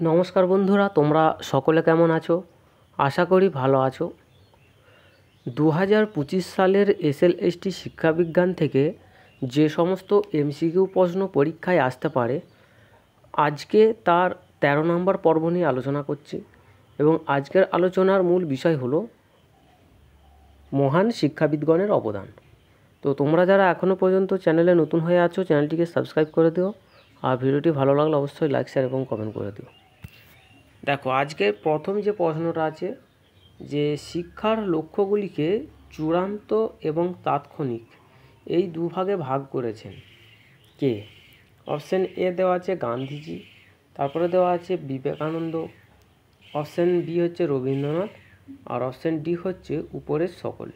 নমস্কার বন্ধুরা, তোমরা সকলে কেমন আছো? আশা করি ভালো আছো। 2025 সালের SLST শিক্ষাবিজ্ঞান থেকে যে সমস্ত MCQ প্রশ্ন পরীক্ষায় আসতে পারে, আজকে তার 13 নম্বর পর্ব নিয়ে আলোচনা করছি। এবং আজকের আলোচনার মূল বিষয় হলো মহান শিক্ষাবিদগণের অবদান। তো তোমরা যারা এখনও পর্যন্ত চ্যানেলে নতুন হয়ে আছো, চ্যানেলটিকে সাবস্ক্রাইব করে দিও। আর ভিডিওটি ভালো লাগলে অবশ্যই লাইক, শেয়ার এবং কমেন্ট করে দিও। দেখো, আজকের প্রথম যে প্রশ্নটা আছে, যে শিক্ষার লক্ষ্যগুলিকে চূড়ান্ত এবং তাৎক্ষণিক এই দুভাগে ভাগ করেছেন কে? অপশান এ দেওয়া আছে গান্ধীজি, তারপরে দেওয়া আছে বিবেকানন্দ, অপশান বি হচ্ছে রবীন্দ্রনাথ, আর অপশান ডি হচ্ছে উপরের সকলে।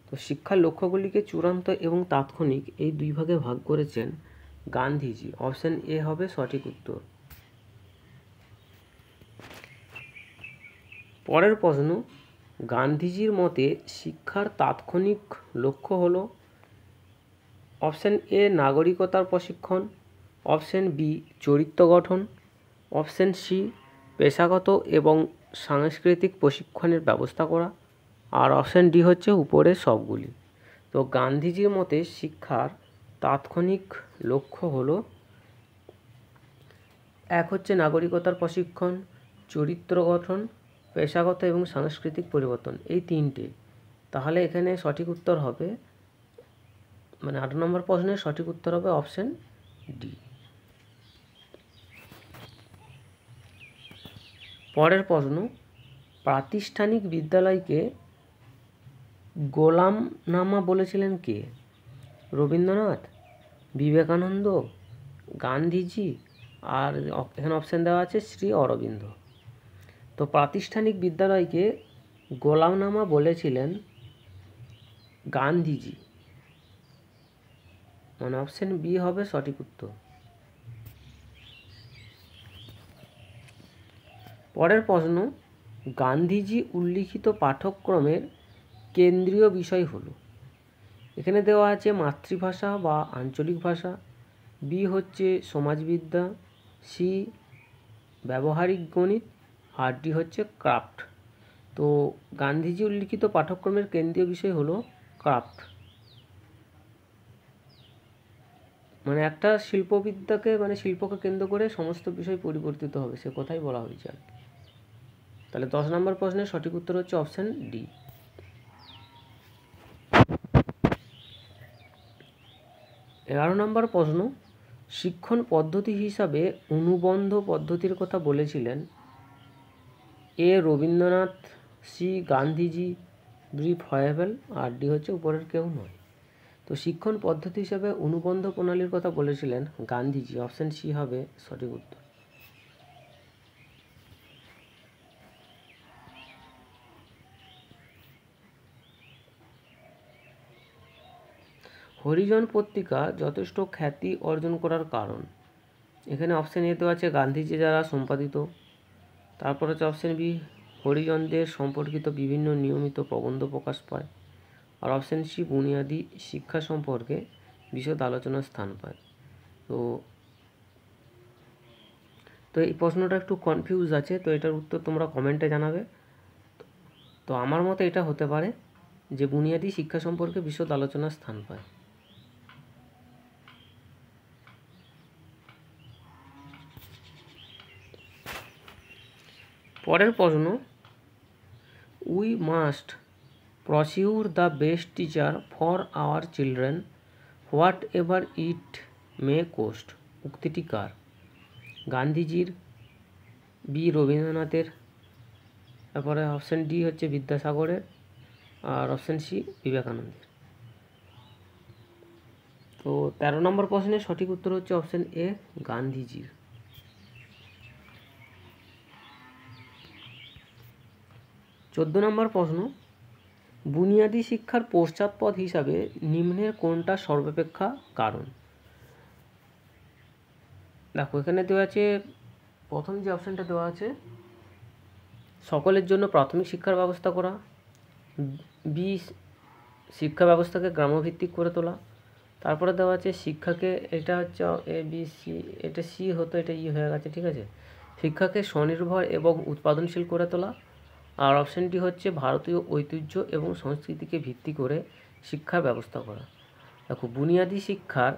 তো শিক্ষার লক্ষ্যগুলিকে চূড়ান্ত এবং তাৎক্ষণিক এই দুই ভাগে ভাগ করেছেন গান্ধীজি। অপশান এ হবে সঠিক উত্তর। পরের প্রশ্ন, গান্ধীজির মতে শিক্ষার তাৎক্ষণিক লক্ষ্য হলো অপশান এ নাগরিকতার প্রশিক্ষণ, অপশান বি চরিত্র গঠন, অপশান সি পেশাগত এবং সাংস্কৃতিক প্রশিক্ষণের ব্যবস্থা করা, আর অপশান ডি হচ্ছে উপরের সবগুলি। তো গান্ধীজির মতে শিক্ষার তাৎক্ষণিক লক্ষ্য হলো এক হচ্ছে নাগরিকতার প্রশিক্ষণ, চরিত্র গঠন, পেশাগত এবং সাংস্কৃতিক পরিবর্তন, এই তিনটে। তাহলে এখানে সঠিক উত্তর হবে, মানে 8 নম্বর প্রশ্নের সঠিক উত্তর হবে অপশান ডি। পরের প্রশ্ন, প্রাতিষ্ঠানিক বিদ্যালয়কে গোলামনামা বলেছিলেন কে? রবীন্দ্রনাথ, বিবেকানন্দ, গান্ধীজি, আর এখানে অপশান দেওয়া আছে শ্রী অরবিন্দ। তো প্রাতিষ্ঠানিক বিদ্যালয়কে গোলামনামা বলেছিলেন গান্ধীজি, মানে অপশান বি হবে সঠিক উত্তর। পরের প্রশ্ন, গান্ধীজি উল্লিখিত পাঠ্যক্রমের কেন্দ্রীয় বিষয় হলো, এখানে দেওয়া আছে মাতৃভাষা বা আঞ্চলিক ভাষা, বি হচ্ছে সমাজবিদ্যা, সি ব্যবহারিক গণিত, আর ডি হচ্ছে ক্রাফট। তো গান্ধীজি উল্লিখিত পাঠ্যক্রমের কেন্দ্রীয় বিষয় হলো ক্রাফট, মানে একটা শিল্পবিদ্যাকে, মানে শিল্পকে কেন্দ্র করে সমস্ত বিষয় পরিবর্তিত হবে, সে কথাই বলা হয়েছে আর কি। তাহলে 10 নম্বর প্রশ্নের সঠিক উত্তর হচ্ছে অপশান ডি। 11 নম্বর প্রশ্ন, শিক্ষণ পদ্ধতি হিসাবে অনুবন্ধ পদ্ধতির কথা বলেছিলেন A Rabindranath, C Gandhiji, B Froebel, আর ডি হচ্ছে উপরের কেউ নয়। তো শিক্ষণ পদ্ধতি হিসাবে অনুবন্ধ প্রণালীর কথা বলেছিলেন গান্ধীজি, অপশান সি হবে সঠিক উত্তর। হরিজন পত্রিকা যথেষ্ট খ্যাতি অর্জন করার কারণ, এখানে অপশান এ দেওয়া আছে গান্ধীজি দ্বারা সম্পাদিত, তারপর হচ্ছে অপশান বি হরিজনদের সম্পর্কিত বিভিন্ন নিয়মিত প্রবন্ধ প্রকাশ পায়, আর অপশান সি বুনিয়াদী শিক্ষা সম্পর্কে বিশদ আলোচনার স্থান পায়। তো এই প্রশ্নটা একটু কনফিউজ আছে, তো এটার উত্তর তোমরা কমেন্টে জানাবে। তো আমার মতে এটা হতে পারে যে বুনিয়াদী শিক্ষা সম্পর্কে বিশদ আলোচনার স্থান পায়। পরের প্রশ্ন, we must procure the best teacher for our children whatever it may cost, উক্তিটি কার? গান্ধীজির, বি রবীন্দ্রনাথের, তারপরে অপশান ডি হচ্ছে বিদ্যাসাগরের, আর অপশান সি বিবেকানন্দের। তো 13 নম্বর প্রশ্নের সঠিক উত্তর হচ্ছে অপশান এ গান্ধীজির। 14 নম্বর প্রশ্ন, বুনিয়াদী শিক্ষার পশ্চাৎপদ হিসাবে নিম্নের কোনটা সর্বাপেক্ষা কারণ? দেখো, এখানে দেওয়া আছে, প্রথম যে অপশানটা দেওয়া আছে সকলের জন্য প্রাথমিক শিক্ষার ব্যবস্থা করা, বি শিক্ষা ব্যবস্থাকে গ্রামভিত্তিক করে তোলা, তারপরে দেওয়া আছে শিক্ষাকে, এটা হচ্ছে এ বি সি, এটা সি হতো, এটা ই হয়ে গেছে, ঠিক আছে। শিক্ষাকে স্বনির্ভর এবং উৎপাদনশীল করে তোলা। আর অপশানটি হচ্ছে ভারতীয় ঐতিহ্য এবং সংস্কৃতিকে ভিত্তি করে শিক্ষার ব্যবস্থা করা। দেখো, বুনিয়াদী শিক্ষার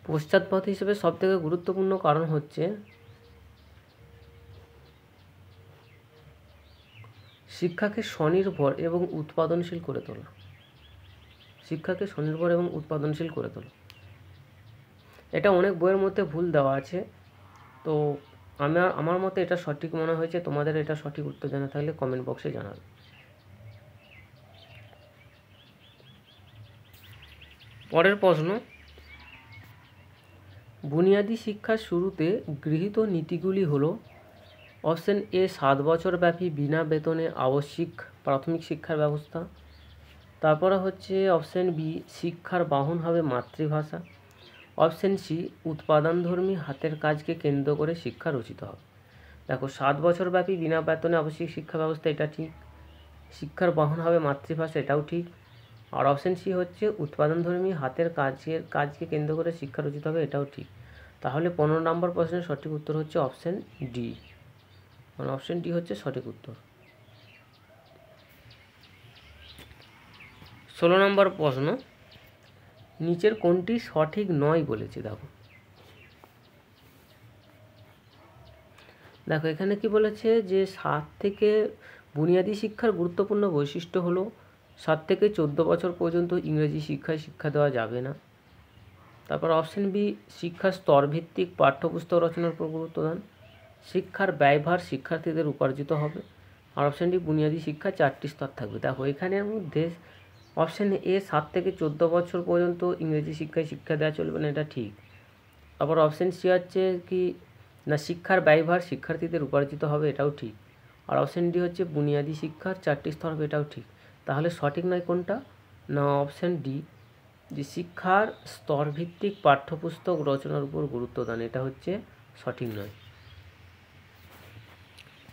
পশ্চাৎপদ হিসেবে সবথেকে গুরুত্বপূর্ণ কারণ হচ্ছে শিক্ষাকে স্বনির্ভর এবং উৎপাদনশীল করে তোলা। শিক্ষাকে স্বনির্ভর এবং উৎপাদনশীল করে তোলা, এটা অনেক বইয়ের মধ্যে ভুল দেওয়া আছে, তো আমার মতে এটা সঠিক মনে হয়েছে। তোমাদের এটা সঠিক উত্তর জানা থাকলে কমেন্ট বক্সে জানাবে। পরের প্রশ্ন, বুনিয়াদী শিক্ষার শুরুতে গৃহীত নীতিগুলি হলো অপশন এ 7 বছর ব্যাপী বিনা বেতনে আবশ্যিক প্রাথমিক শিক্ষার ব্যবস্থা। তারপরে হচ্ছে অপশন বি, শিক্ষার বাহন হবে মাতৃভাষা। অপশন সি, উৎপাদনধর্মী হাতের কাজকে কেন্দ্র করে শিক্ষা রচিত হবে। দেখো, 7 বছর ব্যাপী বিনা বেতনে আবশ্যিক শিক্ষা ব্যবস্থা, এটা ঠিক। শিক্ষার বাহন হবে মাতৃভাষা, এটাও ঠিক। আর অপশন সি হচ্ছে উৎপাদনধর্মী হাতের কাজকে কেন্দ্র করে শিক্ষা রচিত হবে, এটাও ঠিক। তাহলে 15 নম্বর প্রশ্নের সঠিক উত্তর হচ্ছে অপশন ডি, মানে অপশন ডি হচ্ছে সঠিক উত্তর। 16 নম্বর প্রশ্ন, নিচের কোনটি সঠিক নয় বলেছে। দেখো এখানে কি বলেছে যে 7 থেকে বুনিয়াদী শিক্ষার গুরুত্বপূর্ণ বৈশিষ্ট্য হলো 7 থেকে 14 বছর পর্যন্ত ইংরেজি শিক্ষা দেওয়া যাবে না। তারপর অপশন বি, শিক্ষার স্তরভিত্তিক পাঠ্যপুস্তক রচনার উপর গুরুত্ব দান। শিক্ষার ব্যয়ভার শিক্ষার্থীদের উপার্জিত হবে। আর অপশন ডি, বুনিয়াদী শিক্ষা 4টি স্তর থাকবে। দেখো এখানের মধ্যে অপশন এ 7 থেকে 14 বছর পর্যন্ত ইংরেজি শিক্ষা দেওয়া চলবে না, এটা ঠিক। তারপর অপশন সি হচ্ছে কি না, শিক্ষার ব্যয়ভার শিক্ষার্থীদের উপার্জিত হবে, এটাও ঠিক। আর অপশন ডি হচ্ছে বুনিয়াদী শিক্ষার 4টি স্তর হবে, এটাও ঠিক। তাহলে সঠিক নয় কোনটা, না অপশন ডি, যে শিক্ষার স্তরভিত্তিক পাঠ্যপুস্তক রচনার উপর গুরুত্ব দান, এটা হচ্ছে সঠিক নয়।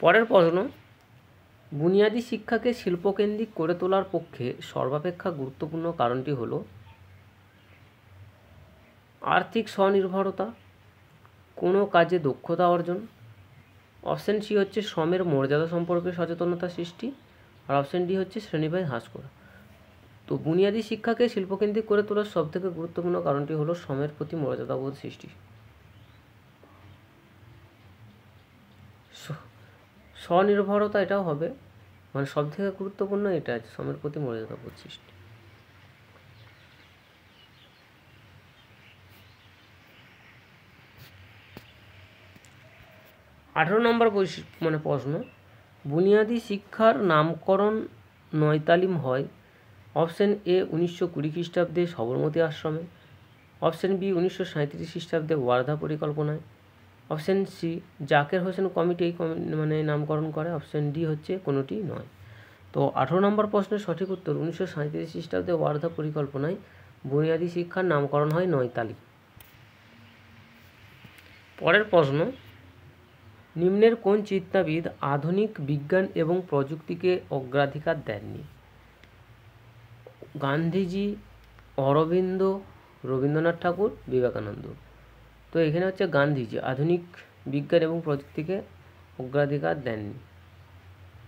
পরের প্রশ্ন, বুনিয়াদী শিক্ষাকে শিল্পকেন্দ্রিক করে তোলার পক্ষে সর্বাপেক্ষা গুরুত্বপূর্ণ কারণটি হলো আর্থিক স্বনির্ভরতা, কোনো কাজে দক্ষতা অর্জন। অপশন সি হচ্ছে শ্রমের মর্যাদা সম্পর্কে সচেতনতা সৃষ্টি। আর অপশন ডি হচ্ছে শ্রেণীভেদ হ্রাস করা। তো বুনিয়াদী শিক্ষাকে শিল্পকেন্দ্রিক করে তোলার সবথেকে গুরুত্বপূর্ণ কারণটি হলো শ্রমের প্রতি মর্যাদাবোধ সৃষ্টি। স্বনির্ভরতা এটাও হবে, মানে সবথেকে গুরুত্বপূর্ণ এটা আছে, শ্রমের প্রতি মর্যাদাবোধ সৃষ্টি। আঠেরো নম্বর প্রশ্ন, বুনিয়াদী শিক্ষার নামকরণ নয়তালিম হয়। অপশন এ 1920 খ্রিস্টাব্দে সবরমতী আশ্রমে। অপশন বি 1937 খ্রিস্টাব্দে ওয়ার্ধা পরিকল্পনায়। Option C, Zakir Hussain committee এই নামকরণ করে। অপশন ডি হচ্ছে কোনোটি নয়। তো 18 নম্বর প্রশ্নের সঠিক উত্তর 1937 খ্রিস্টাব্দে ওয়ার্ধা পরিকল্পনায় বুনিয়াদী শিক্ষার নামকরণ হয় নয়তালিম। পরের প্রশ্ন, নিম্নের কোন চিন্তাবিদ আধুনিক বিজ্ঞান এবং প্রযুক্তিকে অগ্রাধিকার দেননি? গান্ধীজি, অরবিন্দ, রবীন্দ্রনাথ ঠাকুর, বিবেকানন্দ। তো এখানে হচ্ছে গান্ধীজি আধুনিক বিজ্ঞান এবং প্রযুক্তিকে অগ্রাধিকার দেননি।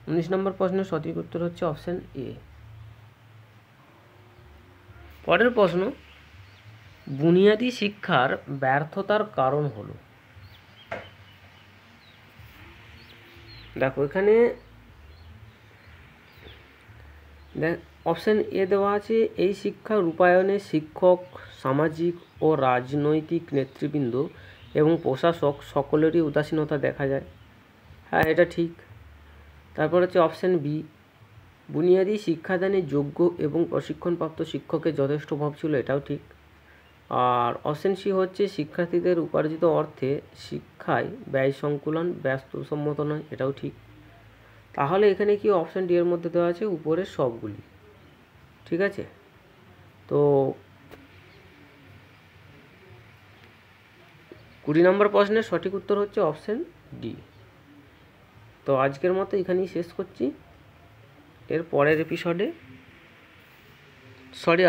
19 নম্বর প্রশ্নের সঠিক উত্তর হচ্ছে অপশন এ। পরের প্রশ্ন, বুনিয়াদী শিক্ষার ব্যর্থতার কারণ হলো। দেখো এখানে অপশন এ দেওয়া আছে, এই শিক্ষা রূপায়ণে শিক্ষক, সামাজিক ও রাজনৈতিক নেতৃবৃন্দ এবং প্রশাসক সকলেরই উদাসীনতা দেখা যায়। হ্যাঁ, এটা ঠিক। তারপর হচ্ছে অপশন বি, বুনিয়াদী শিক্ষাদানে যোগ্য এবং প্রশিক্ষণপ্রাপ্ত শিক্ষকের যথেষ্ট অভাব ছিল, এটাও ঠিক। আর অপশন সি হচ্ছে শিক্ষার্থীদের উপার্জিত অর্থে শিক্ষায় ব্যয় সংকুলন বাস্তবসম্মত নয়, এটাও ঠিক। তাহলে এখানে কি অপশন ডি এর মধ্যে দেওয়া আছে উপরের সবগুলি, ঠিক আছে। তো 20 নম্বর প্রশ্নের সঠিক উত্তর হচ্ছে অপশন ডি। তো আজকের মতো এখানেই শেষ করছি। এর পরের এপিসোডে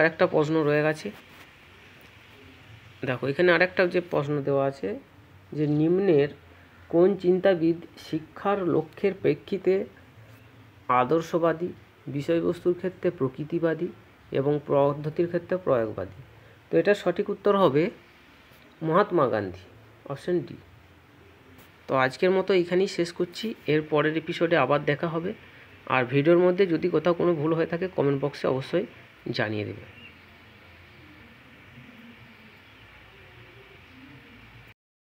আরেকটা প্রশ্ন রয়ে গেছে। দেখো এখানে আরেকটা যে প্রশ্ন দেওয়া আছে যে নিম্নের কোন চিন্তাবিদ শিক্ষার লক্ষ্যের প্রেক্ষিতে আদর্শবাদী, বিষয়বস্তুর ক্ষেত্রে প্রকৃতিবাদী এবং পদ্ধতির ক্ষেত্রে প্রয়োগবাদী? তো এটার সঠিক উত্তর হবে মহাত্মা গান্ধী, অপশন ডি। তো আজকের মতো এখানেই শেষ করছি। এর পরের এপিসোডে আবার দেখা হবে। আর ভিডিওর মধ্যে যদি কোথাও কোনো ভুল হয়ে থাকে কমেন্ট বক্সে অবশ্যই জানিয়ে দেবে।